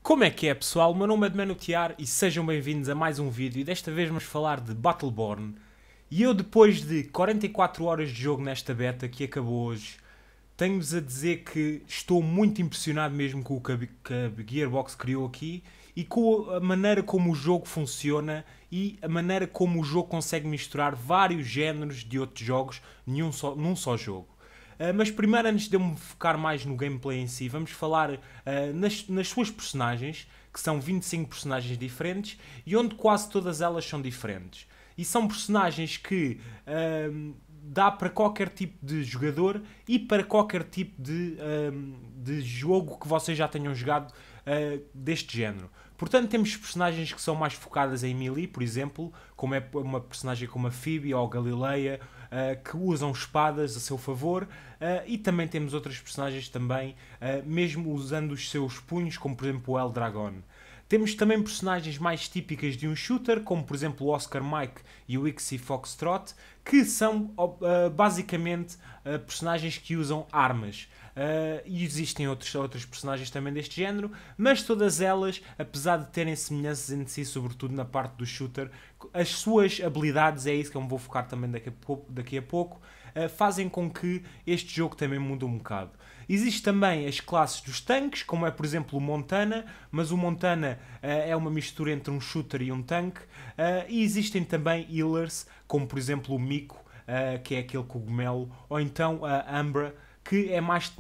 Como é que é, pessoal? O meu nome é Demenutear e sejam bem-vindos a mais um vídeo. E desta vez vamos falar de Battleborn. E eu, depois de 44 horas de jogo nesta beta que acabou hoje, tenho-vos a dizer que estou muito impressionado mesmo com o que a Gearbox criou aqui e com a maneira como o jogo funciona e a maneira como o jogo consegue misturar vários géneros de outros jogos num só jogo. Mas primeiro, antes de eu me focar mais no gameplay em si, vamos falar nas suas personagens, que são 25 personagens diferentes e onde quase todas elas são diferentes. E são personagens que dá para qualquer tipo de jogador e para qualquer tipo de jogo que vocês já tenham jogado deste género. Portanto, temos personagens que são mais focadas em melee, por exemplo, como é uma personagem como a Phoebe ou a Galileia, que usam espadas a seu favor, e também temos outras personagens também, mesmo usando os seus punhos, como por exemplo o Eldragon. Temos também personagens mais típicas de um shooter, como por exemplo o Oscar Mike e o Ixie Foxtrot, que são basicamente personagens que usam armas. E existem outras personagens também deste género, mas todas elas, apesar de terem semelhanças entre si, sobretudo na parte do shooter, as suas habilidades, é isso que eu me vou focar também daqui a pouco, fazem com que este jogo também mude um bocado. Existem também as classes dos tanques, como é por exemplo o Montana, mas o Montana é uma mistura entre um shooter e um tanque, e existem também healers, como por exemplo o Miko, que é aquele cogumelo, ou então a Umbra, que é mais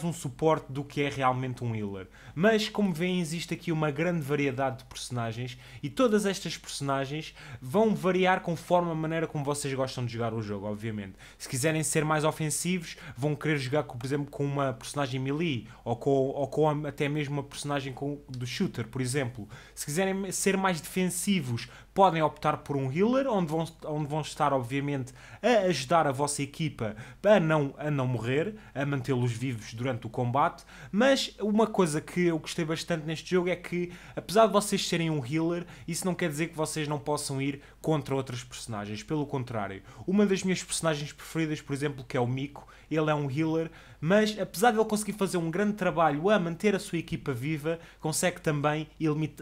um suporte do que é realmente um healer. Mas, como veem, existe aqui uma grande variedade de personagens e todas estas personagens vão variar conforme a maneira como vocês gostam de jogar o jogo, obviamente. Se quiserem ser mais ofensivos, vão querer jogar, por exemplo, com uma personagem melee ou com até mesmo uma personagem do shooter, por exemplo. Se quiserem ser mais defensivos, podem optar por um healer, onde vão estar, obviamente, a ajudar a vossa equipa a não morrer, a mantê-los vivos durante o combate. Mas uma coisa que eu gostei bastante neste jogo é que, apesar de vocês serem um healer, isso não quer dizer que vocês não possam ir contra outras personagens. Pelo contrário, uma das minhas personagens preferidas, por exemplo, que é o Miko, ele é um healer, mas apesar de ele conseguir fazer um grande trabalho a manter a sua equipa viva, consegue também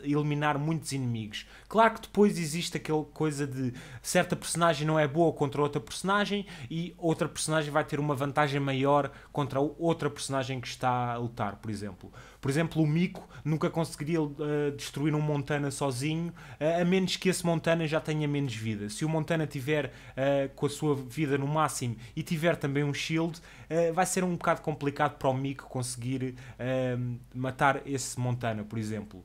eliminar muitos inimigos. Claro que depois existe aquela coisa de certa personagem não é boa contra outra personagem e outra personagem vai ter uma vantagem maior contra outra personagem que está a lutar, por exemplo. Por exemplo, o Miko nunca conseguiria destruir um Montana sozinho, a menos que esse Montana já tenha menos vida. Se o Montana tiver com a sua vida no máximo e tiver também um shield, vai ser um bocado complicado para o Miko conseguir matar esse Montana, por exemplo.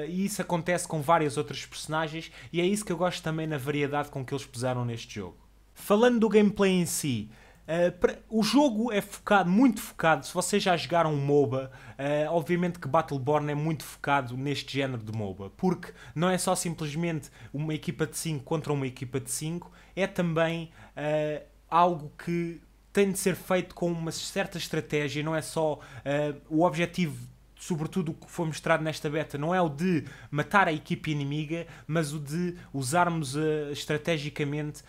E isso acontece com várias outras personagens e é isso que eu gosto também na variedade com que eles puseram neste jogo. Falando do gameplay em si, o jogo é muito focado, se vocês já jogaram um MOBA, obviamente que Battleborn é muito focado neste género de MOBA, porque não é só simplesmente uma equipa de 5 contra uma equipa de 5, é também algo que tem de ser feito com uma certa estratégia, não é só o objetivo. Sobretudo o que foi mostrado nesta beta não é o de matar a equipe inimiga, mas o de usarmos estrategicamente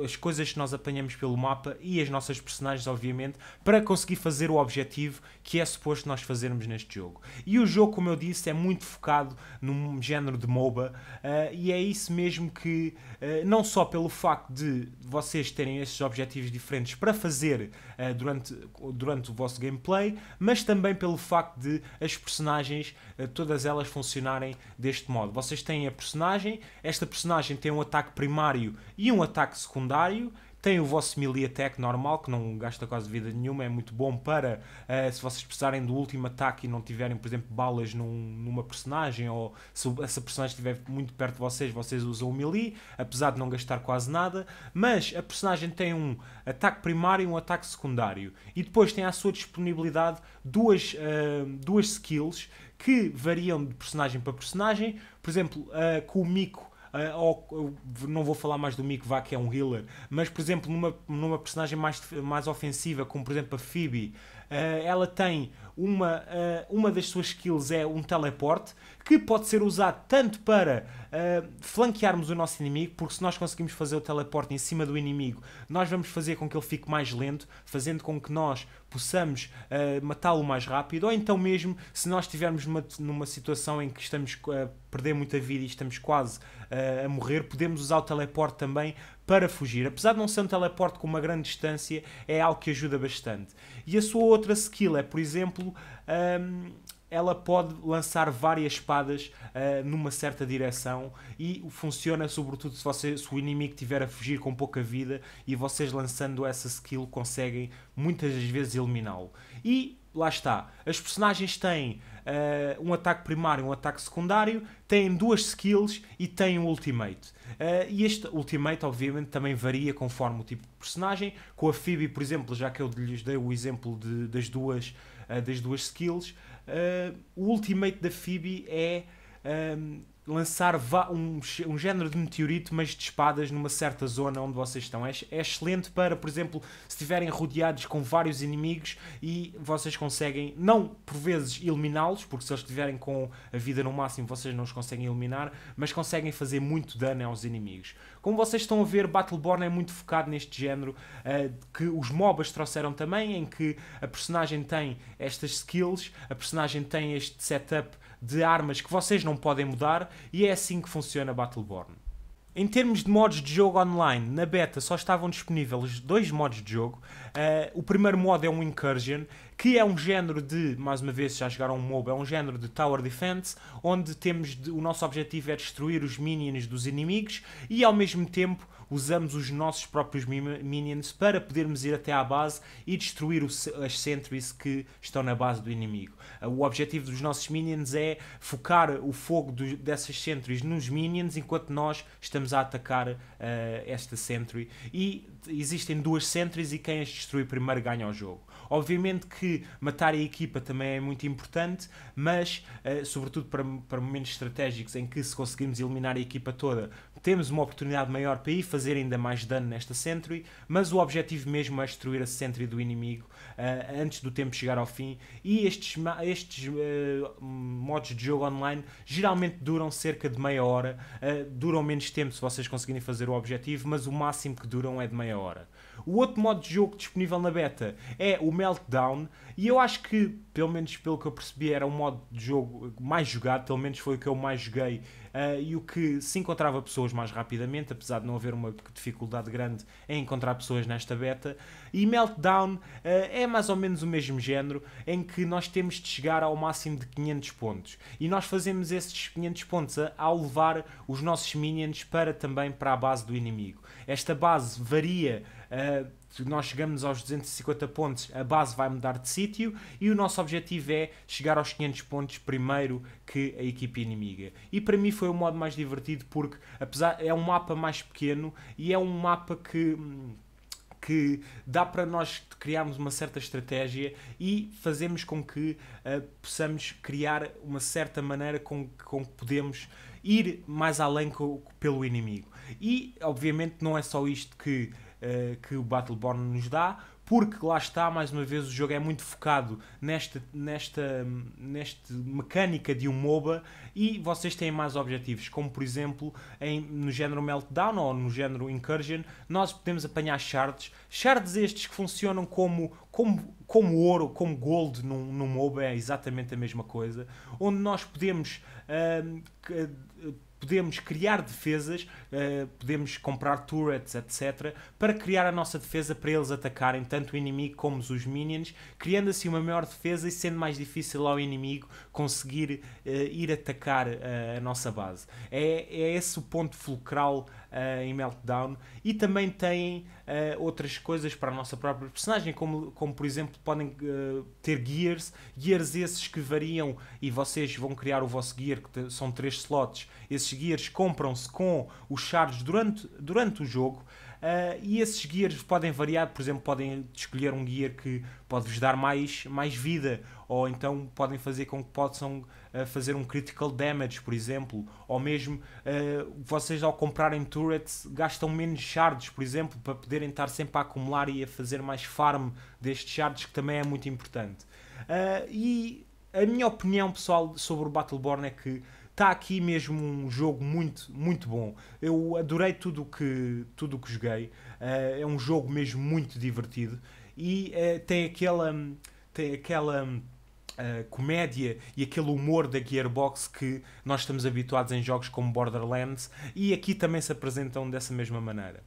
as coisas que nós apanhamos pelo mapa e as nossas personagens, obviamente, para conseguir fazer o objetivo que é suposto nós fazermos neste jogo. E o jogo, como eu disse, é muito focado num género de MOBA, e é isso mesmo que, não só pelo facto de vocês terem estes objetivos diferentes para fazer durante o vosso gameplay, mas também pelo facto de as personagens, todas elas funcionarem deste modo. Vocês têm a personagem, esta personagem tem um ataque primário e um ataque secundário, tem o vosso melee attack normal, que não gasta quase vida nenhuma, é muito bom para, se vocês precisarem do último ataque e não tiverem, por exemplo, balas numa personagem, ou se essa personagem estiver muito perto de vocês usam o melee, apesar de não gastar quase nada, mas a personagem tem um ataque primário e um ataque secundário, e depois tem à sua disponibilidade duas skills que variam de personagem para personagem. Por exemplo, com o Miko, não vou falar mais do Miko, vá, que é um healer, mas por exemplo numa personagem mais ofensiva, como por exemplo a Phoebe, ela tem uma das suas skills é um teleporte, que pode ser usado tanto para flanquearmos o nosso inimigo, porque se nós conseguimos fazer o teleporte em cima do inimigo, nós vamos fazer com que ele fique mais lento, fazendo com que nós possamos matá-lo mais rápido, ou então mesmo se nós estivermos numa situação em que estamos a perder muita vida e estamos quase a morrer, podemos usar o teleporte também para fugir. Apesar de não ser um teleporte com uma grande distância, é algo que ajuda bastante. E a sua outra skill é, por exemplo, ela pode lançar várias espadas numa certa direção e funciona sobretudo se o inimigo estiver a fugir com pouca vida, e vocês lançando essa skill conseguem muitas das vezes eliminá-lo. E lá está, as personagens têm um ataque primário e um ataque secundário, têm duas skills e têm um ultimate. E este ultimate obviamente também varia conforme o tipo de personagem. Com a Phoebe, por exemplo, já que eu lhes dei o exemplo das duas skills, o ultimate da Phoebe é lançar um género de meteorito, mas de espadas numa certa zona onde vocês estão. É excelente para, por exemplo, se estiverem rodeados com vários inimigos e vocês conseguem, não por vezes eliminá-los, porque se eles estiverem com a vida no máximo vocês não os conseguem eliminar, mas conseguem fazer muito dano aos inimigos. Como vocês estão a ver, Battleborn é muito focado neste género que os MOBAs trouxeram também, em que a personagem tem estas skills, a personagem tem este setup de armas que vocês não podem mudar, e é assim que funciona Battleborn. Em termos de modos de jogo online, na beta só estavam disponíveis 2 modos de jogo. O primeiro modo é um Incursion, que é um género de, mais uma vez, se já jogaram um MOBA, é um género de Tower Defense, onde o nosso objetivo é destruir os minions dos inimigos e ao mesmo tempo usamos os nossos próprios minions para podermos ir até à base e destruir as sentries que estão na base do inimigo. O objetivo dos nossos minions é focar o fogo dessas sentries nos minions enquanto nós estamos a atacar esta sentry. E existem 2 sentries e quem as destruir primeiro ganha o jogo. Obviamente que matar a equipa também é muito importante, mas sobretudo para momentos estratégicos em que, se conseguirmos eliminar a equipa toda, temos uma oportunidade maior para ir fazer ainda mais dano nesta sentry, mas o objetivo mesmo é destruir a sentry do inimigo antes do tempo chegar ao fim. E estes modos de jogo online geralmente duram cerca de meia hora, duram menos tempo se vocês conseguirem fazer o objetivo, mas o máximo que duram é de meia hora. O outro modo de jogo disponível na beta é o Meltdown, e eu acho que, pelo menos pelo que eu percebi, era o modo de jogo mais jogado, pelo menos foi o que eu mais joguei, e o que se encontrava pessoas mais rapidamente, apesar de não haver uma dificuldade grande em encontrar pessoas nesta beta. E Meltdown é mais ou menos o mesmo género, em que nós temos de chegar ao máximo de 500 pontos, e nós fazemos esses 500 pontos ao levar os nossos minions também para a base do inimigo. Esta base varia. Se nós chegamos aos 250 pontos, a base vai mudar de sítio, e o nosso objetivo é chegar aos 500 pontos primeiro que a equipe inimiga. E para mim foi o modo mais divertido, porque é um mapa mais pequeno e é um mapa que dá para nós criarmos uma certa estratégia e fazemos com que possamos criar uma certa maneira com que podemos ir mais além pelo inimigo. E obviamente não é só isto que o Battleborn nos dá, porque lá está, mais uma vez, o jogo é muito focado nesta mecânica de um MOBA, e vocês têm mais objetivos, como por exemplo no género Meltdown ou no género Incursion, nós podemos apanhar shards estes que funcionam como ouro, como gold num MOBA, é exatamente a mesma coisa, onde nós podemos criar defesas, podemos comprar turrets, etc., para criar a nossa defesa para eles atacarem tanto o inimigo como os minions, criando assim uma maior defesa e sendo mais difícil ao inimigo conseguir ir atacar a nossa base. É esse o ponto fulcral em Meltdown. E também têm outras coisas para a nossa própria personagem, como por exemplo podem ter gears esses que variam, e vocês vão criar o vosso gear, que são 3 slots. Esses gears compram-se com os shards durante o jogo, e esses gears podem variar. Por exemplo, podem escolher um gear que pode-vos dar mais vida, ou então podem fazer com que possam fazer um critical damage, por exemplo, ou mesmo vocês, ao comprarem turrets, gastam menos shards, por exemplo, para poderem estar sempre a acumular e a fazer mais farm destes shards, que também é muito importante. E a minha opinião pessoal sobre o Battleborn é que está aqui mesmo um jogo muito, muito bom. Eu adorei tudo que joguei. É um jogo mesmo muito divertido. E tem aquela comédia e aquele humor da Gearbox que nós estamos habituados em jogos como Borderlands, e aqui também se apresentam dessa mesma maneira.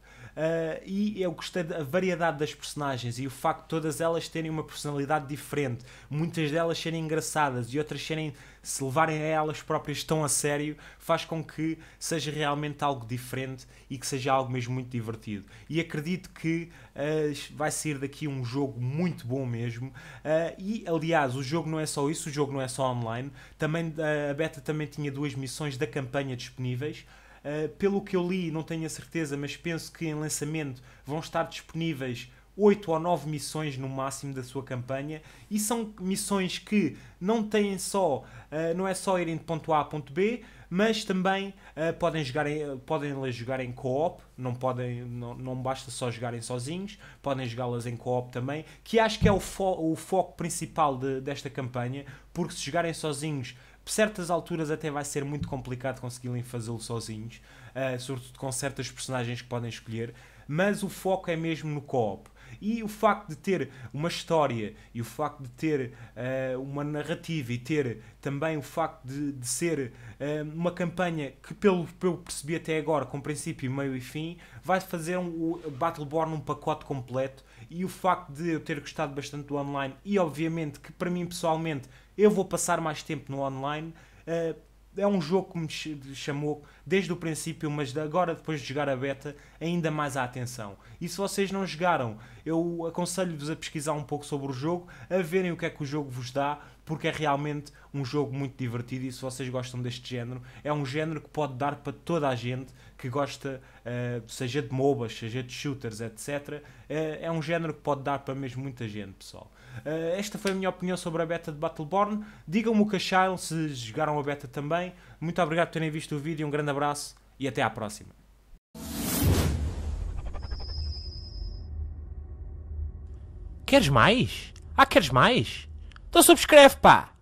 E eu gostei da variedade das personagens e o facto de todas elas terem uma personalidade diferente, muitas delas serem engraçadas e outras se levarem a elas próprias tão a sério, faz com que seja realmente algo diferente e que seja algo mesmo muito divertido. E acredito que vai sair daqui um jogo muito bom mesmo. E aliás, o jogo não é só isso, o jogo não é só online. Também, a beta também tinha 2 missões da campanha disponíveis. Pelo que eu li, não tenho a certeza, mas penso que em lançamento vão estar disponíveis 8 ou 9 missões no máximo da sua campanha, e são missões que não têm não é só irem de ponto A a ponto B, mas também podem jogar em co-op, não basta só jogarem sozinhos, podem jogá-las em co-op também, que acho que é o foco principal desta campanha, porque se jogarem sozinhos, por certas alturas até vai ser muito complicado conseguirem fazê-lo sozinhos, sobretudo com certas personagens que podem escolher, mas o foco é mesmo no co-op. E o facto de ter uma história e o facto de ter uma narrativa e ter também o facto de ser uma campanha que, pelo que eu percebi até agora, com princípio, meio e fim, vai fazer o Battleborn um pacote completo. E o facto de eu ter gostado bastante do online e, obviamente, que para mim pessoalmente eu vou passar mais tempo no online, é um jogo que me chamou desde o princípio, mas agora, depois de jogar a beta, ainda mais a atenção. E se vocês não jogaram, eu aconselho-vos a pesquisar um pouco sobre o jogo, a verem o que é que o jogo vos dá, porque é realmente um jogo muito divertido. E se vocês gostam deste género, é um género que pode dar para toda a gente que gosta, seja de MOBAs, seja de shooters, etc. É um género que pode dar para mesmo muita gente, pessoal. Esta foi a minha opinião sobre a beta de Battleborn. Digam-me o que acharam, se jogaram a beta também. Muito obrigado por terem visto o vídeo, um grande abraço e até à próxima. Queres mais? Queres mais? Então subscreve, pá!